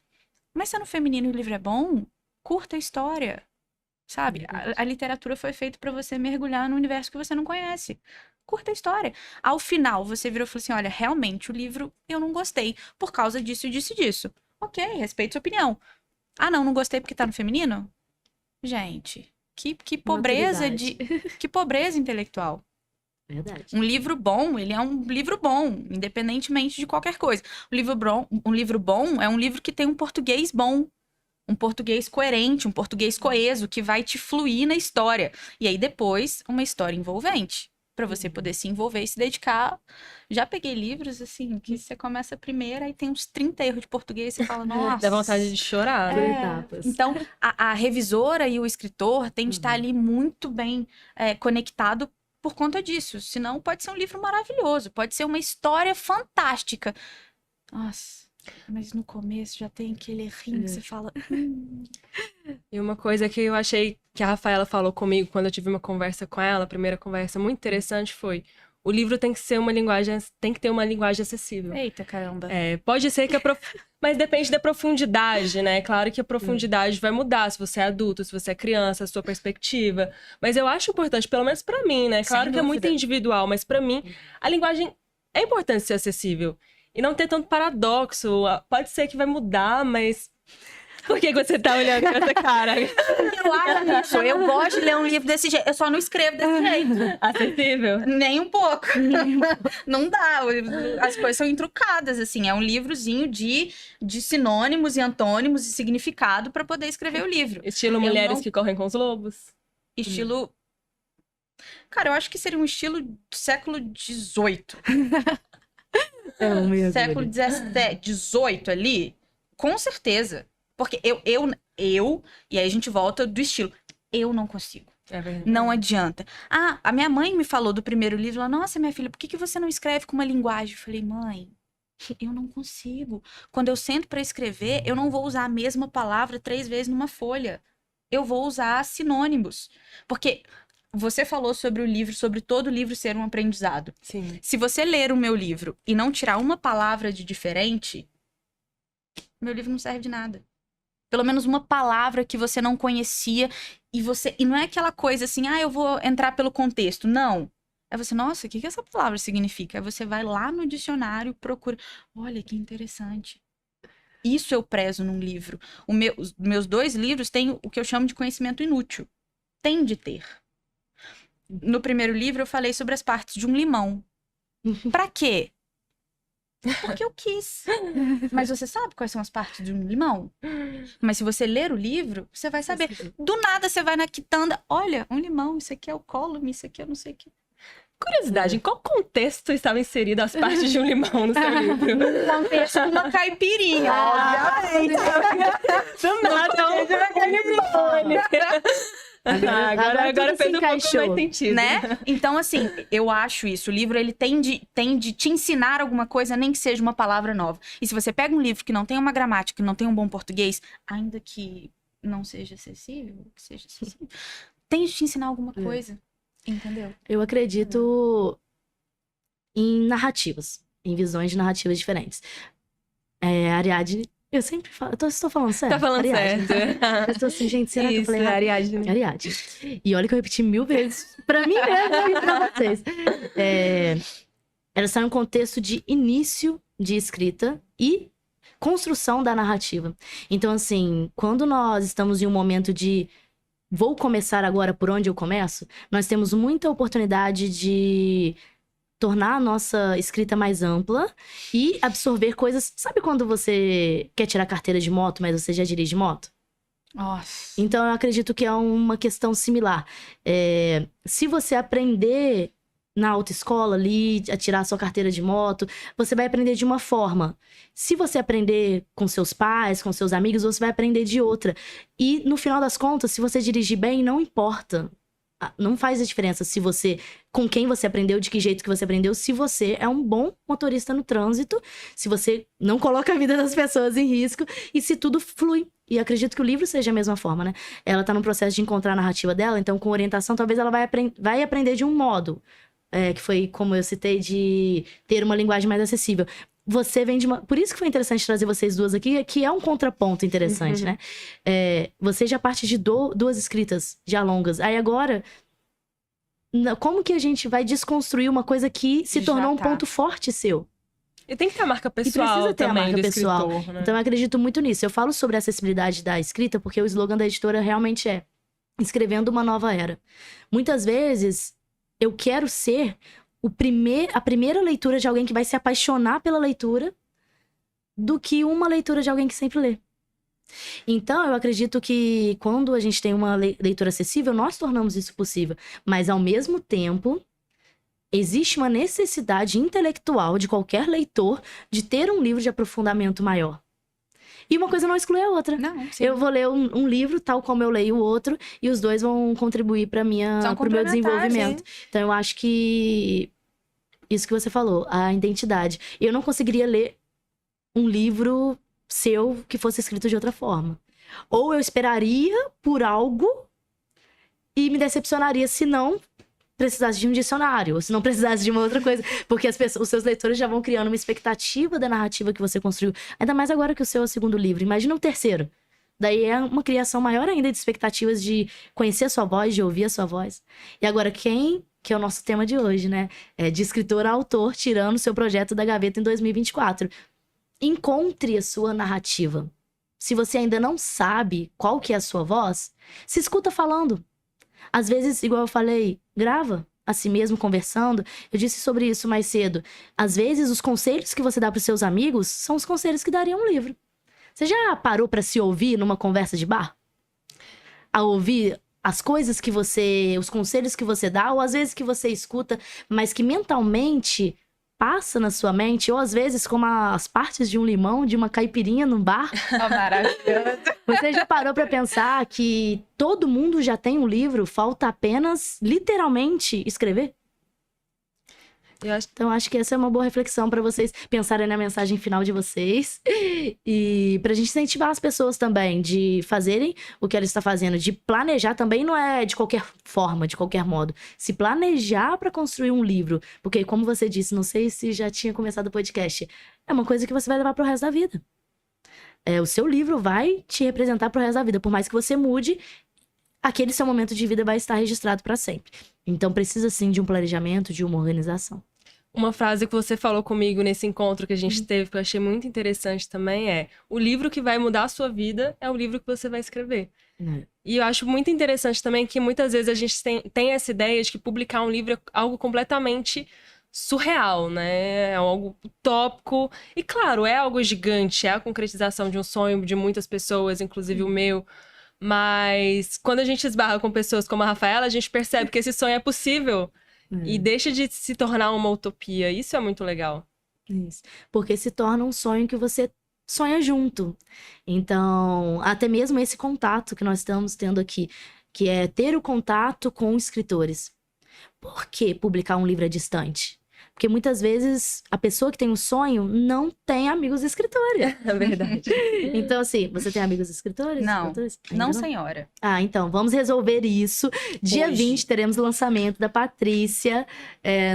Mas se é no feminino e o livro é bom, curta a história. Sabe, a literatura foi feita para você mergulhar no universo que você não conhece. Curta a história. Ao final, você virou e falou assim, olha, realmente o livro eu não gostei por causa disso, disso e disso. Ok, respeito sua opinião. Ah, não gostei porque tá no feminino? Gente, que pobreza que pobreza intelectual. Verdade. Um livro bom, ele é um livro bom, independentemente de qualquer coisa. Um livro bom é um livro que tem um português bom, um português coerente, um português coeso, que vai te fluir na história. E aí depois, uma história envolvente, para você poder se envolver e se dedicar. Já peguei livros, assim, que você começa a primeira e tem uns 30 erros de português, você fala, nossa... Dá vontade de chorar. Então, a revisora e o escritor têm de estar ali muito bem conectado por conta disso. Senão, pode ser um livro maravilhoso, pode ser uma história fantástica. Nossa, mas no começo já tem aquele rim que você fala... E uma coisa que eu achei que a Rafaela falou comigo quando eu tive uma conversa com ela, a primeira conversa muito interessante foi: o livro tem que ter uma linguagem acessível. Eita, caramba. Pode ser que mas depende da profundidade, né? Claro que a profundidade vai mudar se você é adulto, se você é criança, a sua perspectiva. Mas eu acho importante, pelo menos pra mim, né? Claro que é muito individual, mas pra mim, a linguagem é importante ser acessível. E não ter tanto paradoxo. Pode ser que vai mudar, mas... Por que você tá olhando com essa cara? Eu gosto de ler um livro desse jeito. Eu só não escrevo desse jeito. Acessível? Nem um pouco. Não dá. As coisas são intrucadas, assim. É um livrozinho de sinônimos e antônimos e significado para poder escrever o livro. Estilo Mulheres que Correm com os Lobos? Estilo... Cara, eu acho que seria um estilo do século XVIII. Século XVIII ali, com certeza. Porque eu, e aí a gente volta do estilo. Eu não consigo. É verdade. Não adianta. Ah, a minha mãe me falou do primeiro livro. Ela, nossa, minha filha, por que você não escreve com uma linguagem? Eu falei, mãe, eu não consigo. Quando eu sento para escrever, eu não vou usar a mesma palavra 3 vezes numa folha. Eu vou usar sinônimos. Porque você falou sobre o livro, sobre todo livro ser um aprendizado. Sim. Se você ler o meu livro e não tirar uma palavra de diferente... meu livro não serve de nada. Pelo menos uma palavra que você não conhecia e não é aquela coisa assim, eu vou entrar pelo contexto. Não. É você, nossa, o que essa palavra significa? Aí você vai lá no dicionário, procura. Olha, que interessante. Isso eu prezo num livro. Os meus 2 livros têm o que eu chamo de conhecimento inútil. Tem de ter. No primeiro livro eu falei sobre as partes de um limão. Pra quê? Porque eu quis. Mas você sabe quais são as partes de um limão? Mas se você ler o livro, você vai saber. Do nada você vai na quitanda. Olha, um limão, isso aqui é o colume, isso aqui é não sei o que. Curiosidade, em qual contexto estava inserida as partes de um limão no seu livro? No contexto de uma caipirinha, obviamente. Do nada, agora fez um pouco mais sentido. Né? Então, assim, eu acho isso. O livro, ele tem de te ensinar alguma coisa, nem que seja uma palavra nova. E se você pega um livro que não tem uma gramática, que não tem um bom português, ainda que não seja acessível, tem de te ensinar alguma coisa. Entendeu? Eu acredito em narrativas, em visões de narrativas diferentes. Ariadne, eu sempre falo, estou falando sério. Tá falando Ariadne. certo. Eu estou assim, gente, será que eu falei errado? Ariadne. Ariadne. E olha que eu repeti 1000 vezes pra mim mesma e pra vocês. Ela está em um contexto de início de escrita e construção da narrativa. Então, assim, quando nós estamos em um momento de vou começar agora por onde eu começo, nós temos muita oportunidade de tornar a nossa escrita mais ampla e absorver coisas. Sabe quando você quer tirar carteira de moto, mas você já dirige moto? Nossa. Então, eu acredito que é uma questão similar. Se você aprender na autoescola ali, a tirar a sua carteira de moto, você vai aprender de uma forma. Se você aprender com seus pais, com seus amigos, você vai aprender de outra. E, no final das contas, se você dirigir bem, não importa. Não faz a diferença se você, com quem você aprendeu, de que jeito que você aprendeu, se você é um bom motorista no trânsito, se você não coloca a vida das pessoas em risco e se tudo flui. E acredito que o livro seja a mesma forma, né? Ela tá no processo de encontrar a narrativa dela, então com orientação talvez ela vai aprender de um modo, que foi, como eu citei, de ter uma linguagem mais acessível. Você vem de uma... Por isso que foi interessante trazer vocês duas aqui, que é um contraponto interessante, né? Você já parte de 2 escritas já longas. Aí agora, como que a gente vai desconstruir uma coisa que se tornou um ponto forte seu? E tem que ter a marca pessoal precisa ter também a marca do pessoal. escritor, né? Então eu acredito muito nisso. Eu falo sobre a acessibilidade da escrita porque o slogan da editora realmente é escrevendo uma nova era. Muitas vezes eu quero ser a primeira leitura de alguém que vai se apaixonar pela leitura do que uma leitura de alguém que sempre lê. Então, eu acredito que quando a gente tem uma leitura acessível, nós tornamos isso possível. Mas, ao mesmo tempo, existe uma necessidade intelectual de qualquer leitor de ter um livro de aprofundamento maior. E uma coisa não exclui a outra. Não, sim. Eu vou ler um livro, tal como eu leio o outro, e os dois vão contribuir para o meu desenvolvimento. Então, eu acho que isso que você falou, a identidade. Eu não conseguiria ler um livro seu que fosse escrito de outra forma. Ou eu esperaria por algo e me decepcionaria se não precisasse de um dicionário, ou se não precisasse de uma outra coisa. Porque os seus leitores já vão criando uma expectativa da narrativa que você construiu. Ainda mais agora que o seu é o segundo livro. Imagina o terceiro. Daí é uma criação maior ainda de expectativas de conhecer a sua voz, de ouvir a sua voz. E agora, que é o nosso tema de hoje, né? De escritor a autor, tirando seu projeto da gaveta em 2024. Encontre a sua narrativa. Se você ainda não sabe qual que é a sua voz, se escuta falando. Às vezes, igual eu falei, grava a si mesmo conversando. Eu disse sobre isso mais cedo. Às vezes, os conselhos que você dá para os seus amigos são os conselhos que dariam um livro. Você já parou para se ouvir numa conversa de bar? A ouvir as coisas que os conselhos que você dá, ou às vezes que você escuta, mas que mentalmente passa na sua mente, ou às vezes como as partes de um limão, de uma caipirinha no bar. Oh, maravilhoso. Você já parou pra pensar que todo mundo já tem um livro, falta apenas, literalmente, escrever? Então, acho que essa é uma boa reflexão pra vocês pensarem na mensagem final de vocês. E pra gente incentivar as pessoas também de fazerem o que ela está fazendo, de planejar também, não é de qualquer forma, de qualquer modo. Se planejar pra construir um livro. Porque, como você disse, não sei se já tinha começado o podcast, é uma coisa que você vai levar pro resto da vida. o seu livro vai te representar pro resto da vida. Por mais que você mude, aquele seu momento de vida vai estar registrado para sempre. Então precisa sim de um planejamento, de uma organização. Uma frase que você falou comigo nesse encontro que a gente teve, que eu achei muito interessante também, é: o livro que vai mudar a sua vida é o livro que você vai escrever. E eu acho muito interessante também que muitas vezes a gente tem essa ideia de que publicar um livro é algo completamente surreal, né? É algo utópico. E claro, é algo gigante, é a concretização de um sonho de muitas pessoas, inclusive o meu. Mas quando a gente esbarra com pessoas como a Rafaela, a gente percebe que esse sonho é possível. E deixa de se tornar uma utopia. Isso é muito legal. Isso. Porque se torna um sonho que você sonha junto. Então, até mesmo esse contato que nós estamos tendo aqui, que é ter o contato com escritores. Por que publicar um livro é distante? Porque muitas vezes a pessoa que tem um sonho não tem amigos escritores. É verdade. Então, assim, você tem amigos escritores? Não, Escritores? não, senhora. Ah, então, vamos resolver isso. Dia Hoje. 20 teremos o lançamento da Patrícia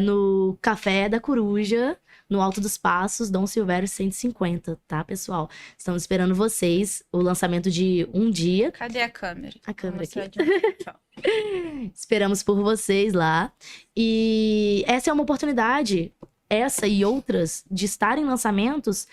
no Café da Coruja, no Alto dos Passos, Dom Silvério 150, tá, pessoal? Estamos esperando vocês, o lançamento de um dia. Cadê a câmera? A câmera Vou aqui. mostrar de novo. Tchau. Esperamos por vocês lá. E essa é uma oportunidade, essa e outras, de estar em lançamentos,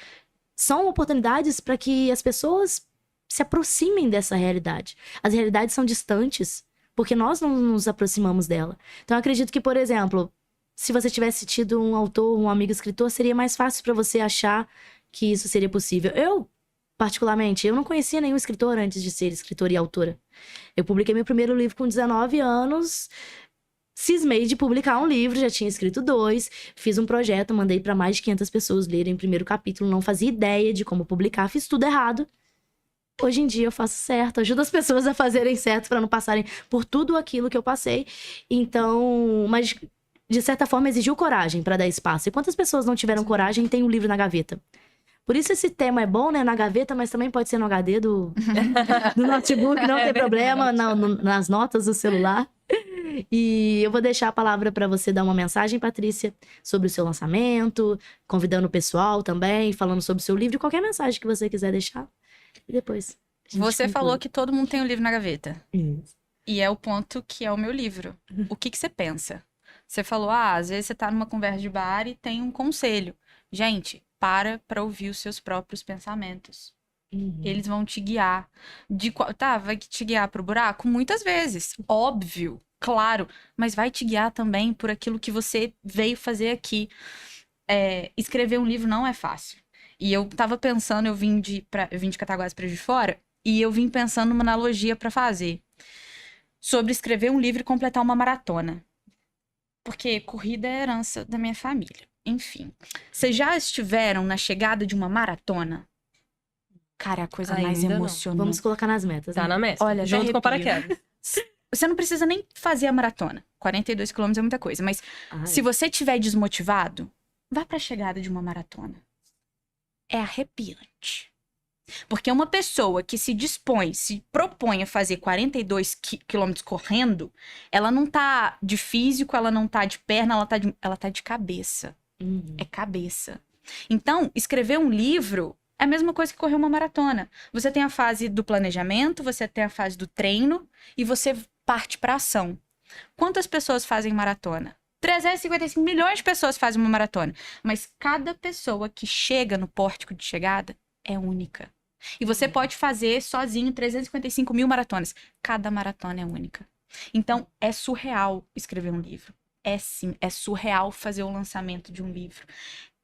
são oportunidades para que as pessoas se aproximem dessa realidade. As realidades são distantes, porque nós não nos aproximamos dela. Então, eu acredito que, por exemplo, se você tivesse tido um autor, um amigo escritor, seria mais fácil para você achar que isso seria possível. Eu, particularmente, eu não conhecia nenhum escritor antes de ser escritora e autora. Eu publiquei meu primeiro livro com 19 anos, cismei de publicar um livro, já tinha escrito 2, fiz um projeto, mandei para mais de 500 pessoas lerem o primeiro capítulo, não fazia ideia de como publicar, fiz tudo errado. Hoje em dia eu faço certo, ajudo as pessoas a fazerem certo para não passarem por tudo aquilo que eu passei. Então, mas de certa forma exigiu coragem para dar espaço. E quantas pessoas não tiveram coragem e têm um livro na gaveta? Por isso esse tema é bom, né? Na gaveta, mas também pode ser no HD do notebook, não tem problema, nas notas do celular. E eu vou deixar a palavra para você dar uma mensagem, Patrícia, sobre o seu lançamento, convidando o pessoal também, falando sobre o seu livro, qualquer mensagem que você quiser deixar. E depois. Você falou que todo mundo tem um livro na gaveta. Isso. E é o ponto que é o meu livro. O que você pensa? Você falou, às vezes você tá numa conversa de bar e tem um conselho. Gente, para ouvir os seus próprios pensamentos. Eles vão te guiar. Vai te guiar pro buraco? Muitas vezes. Óbvio, claro. Mas vai te guiar também por aquilo que você veio fazer aqui. Escrever um livro não é fácil. E eu tava pensando, eu vim de Cataguases pra Juiz de Fora, e eu vim pensando numa analogia pra fazer. Sobre escrever um livro e completar uma maratona. Porque corrida é herança da minha família. Enfim. Vocês já estiveram na chegada de uma maratona? Cara, é a coisa mais Ainda não. emocionante. Vamos colocar nas metas. Tá né? na meta. Olha, junto com o arrepio. paraquedas. Você não precisa nem fazer a maratona. 42 quilômetros é muita coisa. Mas Ai. se você estiver desmotivado, vá pra chegada de uma maratona. É arrepiante. Porque uma pessoa que se propõe a fazer 42 quilômetros correndo, ela não tá de físico, ela não tá de perna, ela tá de cabeça. É cabeça. Então, escrever um livro é a mesma coisa que correr uma maratona. Você tem a fase do planejamento, você tem a fase do treino e você parte pra ação. Quantas pessoas fazem maratona? 355 milhões de pessoas fazem uma maratona. Mas cada pessoa que chega no pórtico de chegada é única. E você pode fazer sozinho 355 mil maratonas. Cada maratona é única. Então, é surreal escrever um livro. É sim, é surreal fazer o lançamento de um livro.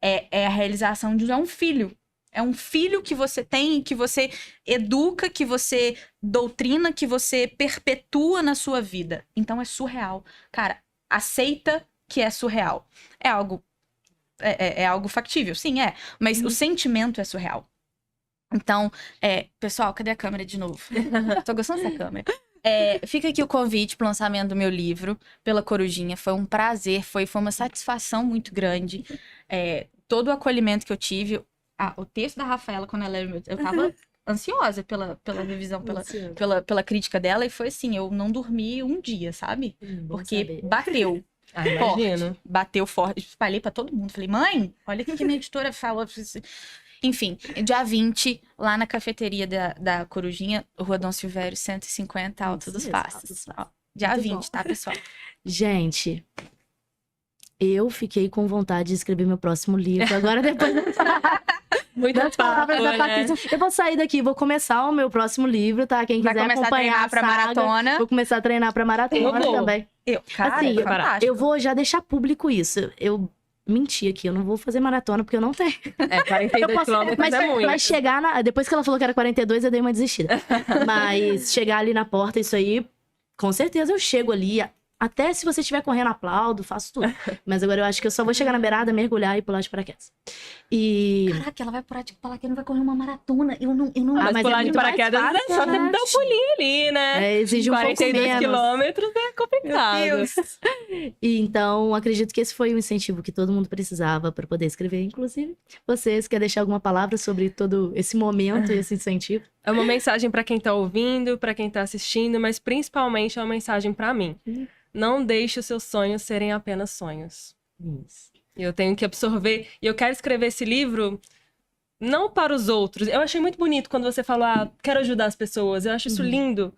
É a realização de um filho. É um filho que você tem, que você educa, que você doutrina, que você perpetua na sua vida. Então, é surreal. Cara, aceita que é surreal. É algo factível, sim, é. Mas o sentimento é surreal. Então, pessoal, cadê a câmera de novo? Tô gostando dessa câmera. Fica aqui o convite pro lançamento do meu livro, pela Corujinha. Foi um prazer, foi uma satisfação muito grande. Todo o acolhimento que eu tive. O texto da Rafaela, quando ela era... Eu tava ansiosa pela revisão, pela crítica dela. E foi assim, eu não dormi um dia, sabe? Porque bateu. Imagino. Bateu forte. Espalhei pra todo mundo. Falei, mãe, olha o que a minha editora falou. Enfim, dia 20, lá na cafeteria da Corujinha, Rua Dom Silvério, 150, Alto dos Passos. Ó, dia Muito 20, bom. tá, pessoal? Gente, eu fiquei com vontade de escrever meu próximo livro. Agora, depois Muita das palavras da né? Patrícia, eu vou sair daqui, vou começar o meu próximo livro, tá? Quem Vai quiser começar a acompanhar treinar pra saga, maratona. vou começar a treinar pra maratona Eu vou. também. Cara, Assim, é fantástico. eu vou já deixar público isso. Eu menti aqui, eu não vou fazer maratona porque eu não tenho. É, 42 quilômetros Mas é muito. vai chegar depois que ela falou que era 42, eu dei uma desistida. Mas chegar ali na porta, isso aí, com certeza eu chego ali. Até se você estiver correndo, aplaudo, faço tudo. Mas agora eu acho que eu só vou chegar na beirada, mergulhar e pular de paraquedas. E. Caraca, ela vai falar que não vai correr uma maratona. Eu não... Mas mas é pular de muito mais paraquedas é fácil, só né? dar um pulinho ali, né? Exige um pouco 42 menos. quilômetros é complicado. Meu Deus. E então, acredito que esse foi o incentivo que todo mundo precisava para poder escrever. Inclusive, vocês querem deixar alguma palavra sobre todo esse momento e esse incentivo? É uma mensagem pra quem tá ouvindo, pra quem tá assistindo, mas principalmente é uma mensagem pra mim. Não deixe os seus sonhos serem apenas sonhos. Isso. Eu tenho que absorver. E eu quero escrever esse livro não para os outros. Eu achei muito bonito quando você falou, quero ajudar as pessoas. Eu acho isso lindo.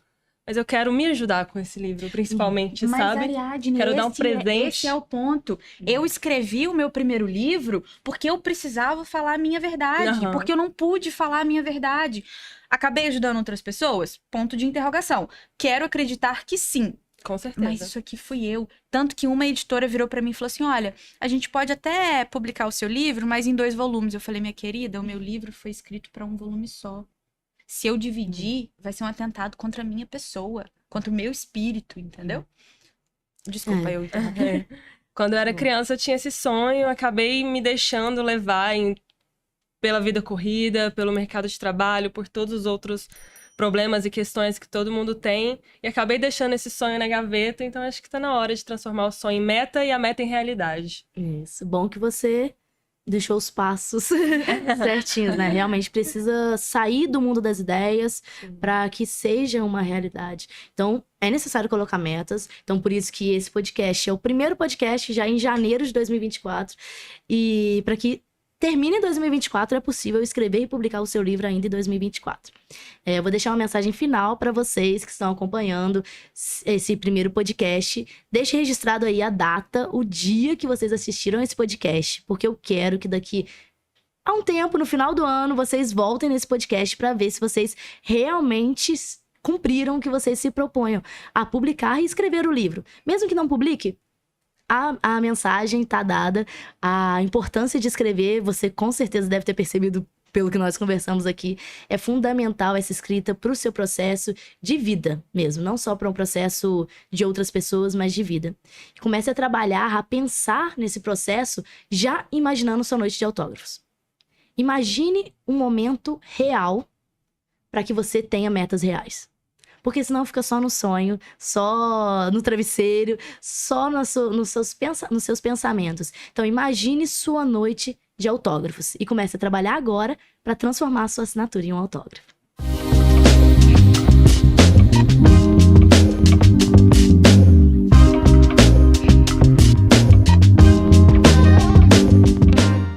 Mas eu quero me ajudar com esse livro, principalmente, Mas, sabe? Ariadne, Quero dar um presente. Esse é o ponto. Eu escrevi o meu primeiro livro porque eu precisava falar a minha verdade. Aham. Porque eu não pude falar a minha verdade. Acabei ajudando outras pessoas? Ponto de interrogação. Quero acreditar que sim. Com certeza. Mas isso aqui fui eu. Tanto que uma editora virou pra mim e falou assim, olha, a gente pode até publicar o seu livro, mas em 2 volumes. Eu falei, minha querida, o meu livro foi escrito pra 1 volume só. Se eu dividir, vai ser um atentado contra a minha pessoa, contra o meu espírito, entendeu? Desculpa, eu interrompi. Quando eu era criança, eu tinha esse sonho, acabei me deixando levar pela vida corrida, pelo mercado de trabalho, por todos os outros problemas e questões que todo mundo tem, e acabei deixando esse sonho na gaveta, então acho que tá na hora de transformar o sonho em meta e a meta em realidade. Isso. Bom que você deixou os passos certinhos, né? Realmente precisa sair do mundo das ideias para que seja uma realidade. Então, é necessário colocar metas. Então, por isso que esse podcast é o primeiro podcast já em janeiro de 2024. E para que termine em 2024, é possível escrever e publicar o seu livro ainda em 2024. Eu vou deixar uma mensagem final para vocês que estão acompanhando esse primeiro podcast. Deixe registrado aí a data, o dia que vocês assistiram esse podcast, porque eu quero que daqui a um tempo, no final do ano, vocês voltem nesse podcast para ver se vocês realmente cumpriram o que vocês se proponham a publicar e escrever o livro. Mesmo que não publique, a mensagem tá dada, a importância de escrever, você com certeza deve ter percebido pelo que nós conversamos aqui, é fundamental essa escrita para o seu processo de vida mesmo, não só para um processo de outras pessoas, mas de vida. Comece a trabalhar, a pensar nesse processo já imaginando sua noite de autógrafos. Imagine um momento real para que você tenha metas reais. Porque senão fica só no sonho, só no travesseiro, só nos seus pensamentos. Então imagine sua noite de autógrafos e comece a trabalhar agora para transformar a sua assinatura em um autógrafo.